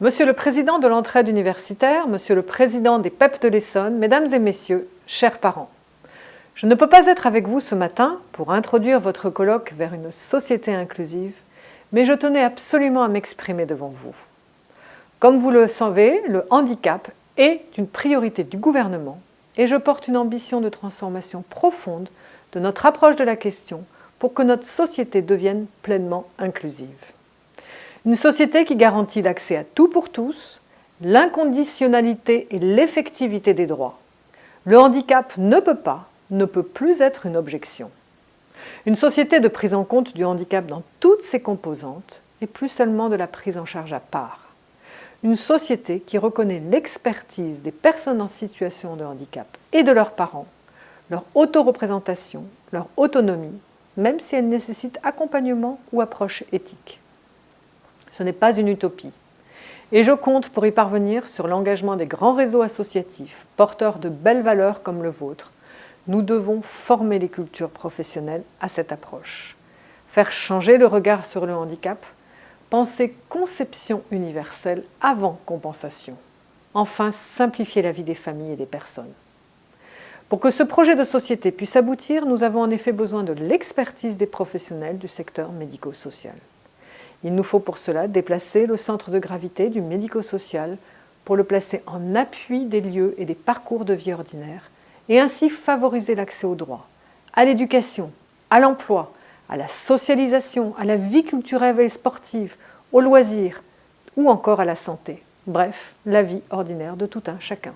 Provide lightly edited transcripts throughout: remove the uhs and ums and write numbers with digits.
Monsieur le Président de l'Entraide universitaire, Monsieur le Président des PEP de l'Essonne, Mesdames et Messieurs, chers parents, je ne peux pas être avec vous ce matin pour introduire votre colloque vers une société inclusive, mais je tenais absolument à m'exprimer devant vous. Comme vous le savez, le handicap est une priorité du gouvernement et je porte une ambition de transformation profonde de notre approche de la question pour que notre société devienne pleinement inclusive. Une société qui garantit l'accès à tout pour tous, l'inconditionnalité et l'effectivité des droits. Le handicap ne peut plus être une objection. Une société de prise en compte du handicap dans toutes ses composantes et plus seulement de la prise en charge à part. Une société qui reconnaît l'expertise des personnes en situation de handicap et de leurs parents, leur autoreprésentation, leur autonomie, même si elle nécessite accompagnement ou approche éthique. Ce n'est pas une utopie. Et je compte pour y parvenir sur l'engagement des grands réseaux associatifs, porteurs de belles valeurs comme le vôtre. Nous devons former les cultures professionnelles à cette approche. Faire changer le regard sur le handicap, penser conception universelle avant compensation. Enfin, simplifier la vie des familles et des personnes. Pour que ce projet de société puisse aboutir, nous avons en effet besoin de l'expertise des professionnels du secteur médico-social. Il nous faut pour cela déplacer le centre de gravité du médico-social pour le placer en appui des lieux et des parcours de vie ordinaires et ainsi favoriser l'accès aux droits, à l'éducation, à l'emploi, à la socialisation, à la vie culturelle et sportive, aux loisirs ou encore à la santé. Bref, la vie ordinaire de tout un chacun.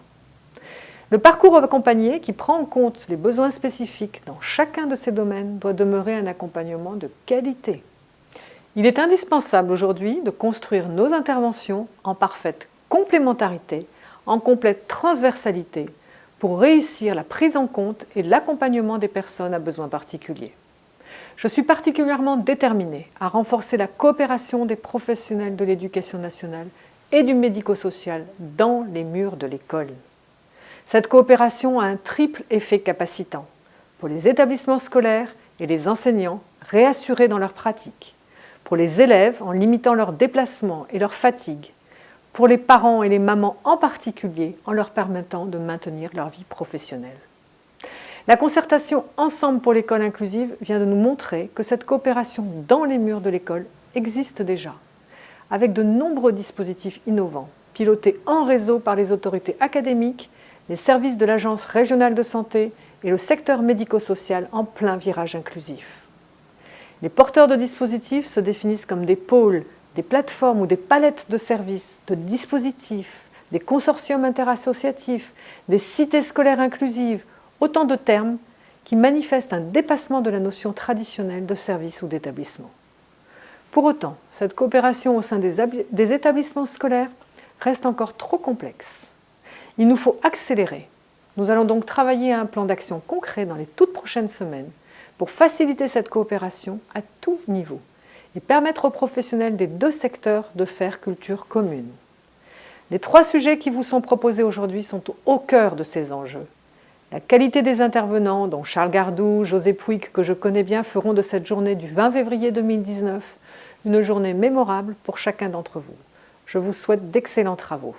Le parcours accompagné qui prend en compte les besoins spécifiques dans chacun de ces domaines doit demeurer un accompagnement de qualité. Il est indispensable aujourd'hui de construire nos interventions en parfaite complémentarité, en complète transversalité, pour réussir la prise en compte et l'accompagnement des personnes à besoins particuliers. Je suis particulièrement déterminée à renforcer la coopération des professionnels de l'éducation nationale et du médico-social dans les murs de l'école. Cette coopération a un triple effet capacitant pour les établissements scolaires et les enseignants réassurés dans leur pratique, pour les élèves en limitant leurs déplacements et leur fatigue, pour les parents et les mamans en particulier en leur permettant de maintenir leur vie professionnelle. La concertation Ensemble pour l'école inclusive vient de nous montrer que cette coopération dans les murs de l'école existe déjà, avec de nombreux dispositifs innovants, pilotés en réseau par les autorités académiques, les services de l'Agence régionale de santé et le secteur médico-social en plein virage inclusif. Les porteurs de dispositifs se définissent comme des pôles, des plateformes ou des palettes de services, de dispositifs, des consortiums interassociatifs, des cités scolaires inclusives, autant de termes qui manifestent un dépassement de la notion traditionnelle de service ou d'établissement. Pour autant, cette coopération au sein des établissements scolaires reste encore trop complexe. Il nous faut accélérer. Nous allons donc travailler à un plan d'action concret dans les toutes prochaines semaines pour faciliter cette coopération à tout niveau et permettre aux professionnels des deux secteurs de faire culture commune. Les 3 sujets qui vous sont proposés aujourd'hui sont au cœur de ces enjeux. La qualité des intervenants, dont Charles Gardou, José Pouic, que je connais bien, feront de cette journée du 20 février 2019 une journée mémorable pour chacun d'entre vous. Je vous souhaite d'excellents travaux.